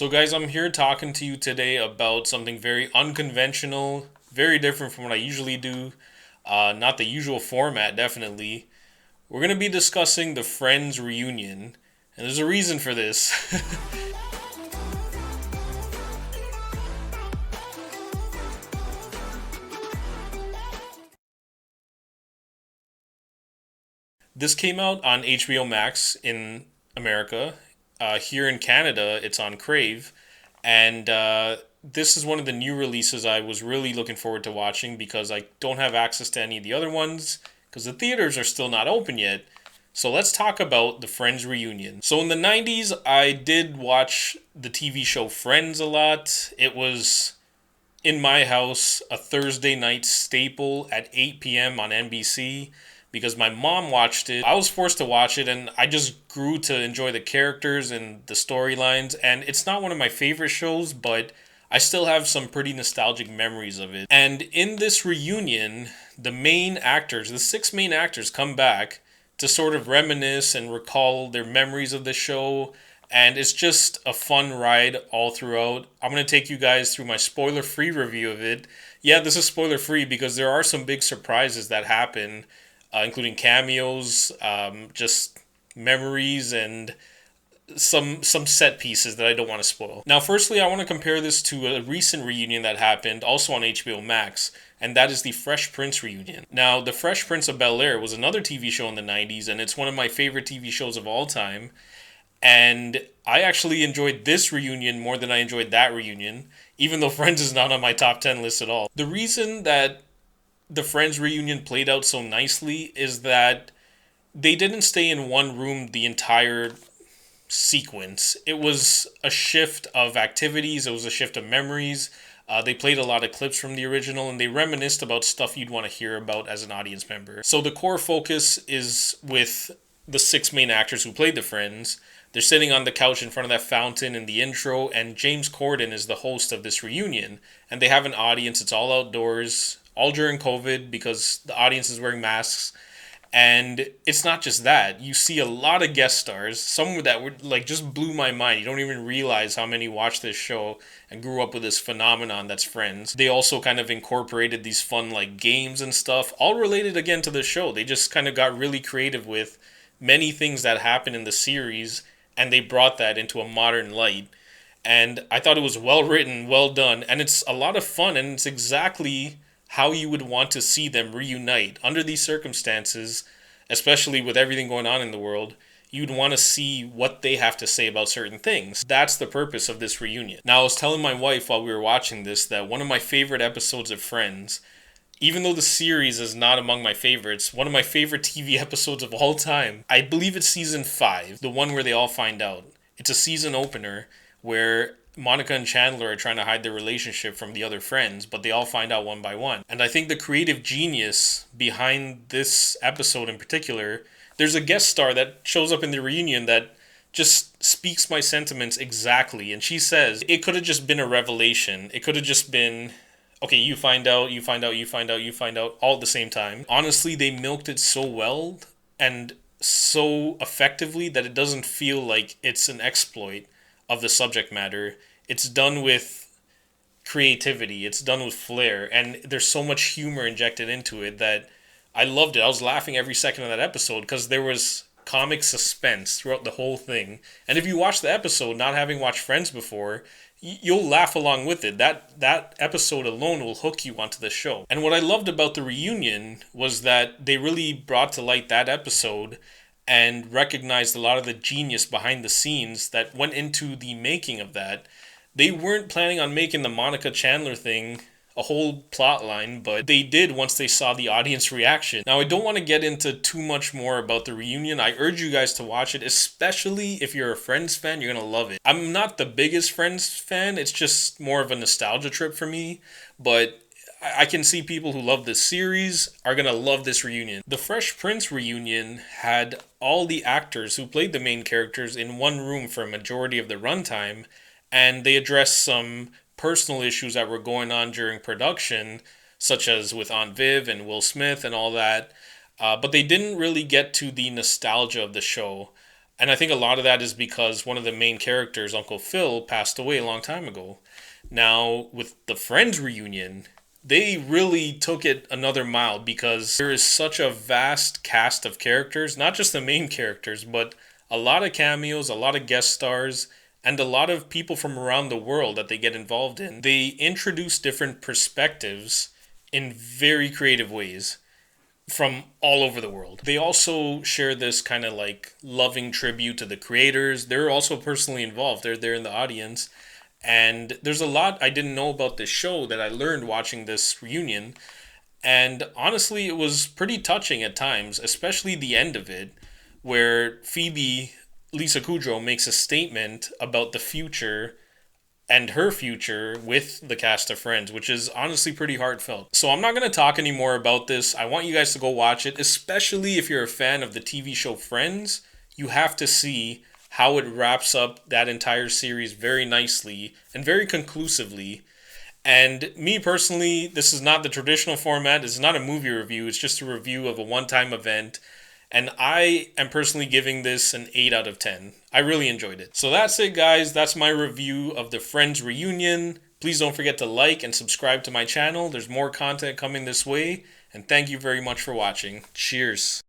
So, guys, I'm here talking to you today about something very unconventional, very different from what I usually do. Not the usual format, definitely. We're going to be discussing the Friends reunion, and there's a reason for this. This came out on HBO Max in America. Here in Canada, it's on Crave. And this is one of the new releases I was really looking forward to watching because I don't have access to any of the other ones because the theaters are still not open yet. So let's talk about the Friends reunion. So in the 90s, I did watch the TV show Friends a lot. It was in my house a Thursday night staple at 8 p.m. on NBC because my mom watched it. I was forced to watch it and I just grew to enjoy the characters and the storylines. And it's not one of my favorite shows, but I still have some pretty nostalgic memories of it. And in this reunion, the main actors, the six main actors, come back to sort of reminisce and recall their memories of the show, and it's just a fun ride all throughout. I'm going to take you guys through my spoiler free review of it. Yeah, this is spoiler free because there are some big surprises that happen, including cameos, just memories, and some set pieces that I don't want to spoil. Now, firstly, I want to compare this to a recent reunion that happened also on HBO Max, and that is the Fresh Prince reunion. Now, The Fresh Prince of Bel-Air was another TV show in the 90s, and it's one of my favorite TV shows of all time. And I actually enjoyed this reunion more than I enjoyed that reunion, even though Friends is not on my top 10 list at all. The reason that the Friends reunion played out so nicely is that they didn't stay in one room the entire sequence. It was a shift of activities, it was a shift of memories. They played a lot of clips from the original and they reminisced about stuff you'd want to hear about as an audience member. So the core focus is with the six main actors who played the Friends. They're sitting on the couch in front of that fountain in the intro, and James Corden is the host of this reunion. And they have an audience, it's all outdoors, all during COVID because the audience is wearing masks. And it's not just that. You see a lot of guest stars, some that were like just blew my mind. You don't even realize how many watched this show and grew up with this phenomenon that's Friends. They also kind of incorporated these fun like games and stuff, all related again to the show. They just kind of got really creative with many things that happen in the series and they brought that into a modern light. And I thought it was well written, well done, and it's a lot of fun, and it's exactly how you would want to see them reunite under these circumstances, especially with everything going on in the world. You'd want to see what they have to say about certain things. That's the purpose of this reunion. Now, I was telling my wife while we were watching this that one of my favorite episodes of Friends, even though the series is not among my favorites, one of my favorite TV episodes of all time, I believe it's season 5, the one where they all find out. It's a season opener where Monica and Chandler are trying to hide their relationship from the other friends, but they all find out one by one. And I think the creative genius behind this episode in particular, there's a guest star that shows up in the reunion that just speaks my sentiments exactly. And she says, it could have just been a revelation. It could have just been, okay, you find out, you find out, you find out, you find out, all at the same time. Honestly, they milked it so well and so effectively that it doesn't feel like it's an exploit of the subject matter. It's done with creativity, it's done with flair, and there's so much humor injected into it that I loved it. I was laughing every second of that episode because there was comic suspense throughout the whole thing. And if you watch the episode not having watched Friends before, you'll laugh along with it. That episode alone will hook you onto the show. And what I loved about the reunion was that they really brought to light that episode and recognized a lot of the genius behind the scenes that went into the making of that. They weren't planning on making the Monica Chandler thing a whole plot line, but they did once they saw the audience reaction. Now, I don't want to get into too much more about the reunion. I urge you guys to watch it, especially if you're a Friends fan. You're going to love it. I'm not the biggest Friends fan. It's just more of a nostalgia trip for me, but I can see people who love this series are going to love this reunion. The Fresh Prince reunion had all the actors who played the main characters in one room for a majority of the runtime, and they addressed some personal issues that were going on during production, such as with Aunt Viv and Will Smith and all that. But they didn't really get to the nostalgia of the show. And I think a lot of that is because one of the main characters, Uncle Phil, passed away a long time ago. Now, with the Friends reunion, they really took it another mile because there is such a vast cast of characters, not just the main characters, but a lot of cameos, a lot of guest stars, and a lot of people from around the world that they get involved in. They introduce different perspectives in very creative ways from all over the world. They also share this kind of like loving tribute to the creators. They're also personally involved. They're there in the audience. And there's a lot I didn't know about this show that I learned watching this reunion. And honestly, it was pretty touching at times, especially the end of it, where Phoebe, Lisa Kudrow, makes a statement about the future and her future with the cast of Friends, which is honestly pretty heartfelt. So I'm not going to talk anymore about this. I want you guys to go watch it, especially if you're a fan of the TV show Friends. You have to see how it wraps up that entire series very nicely and very conclusively. And me personally, this is not the traditional format. This is not a movie review. It's just a review of a one-time event. And I am personally giving this an 8 out of 10. I really enjoyed it. So that's it, guys. That's my review of the Friends reunion. Please don't forget to like and subscribe to my channel. There's more content coming this way. And thank you very much for watching. Cheers.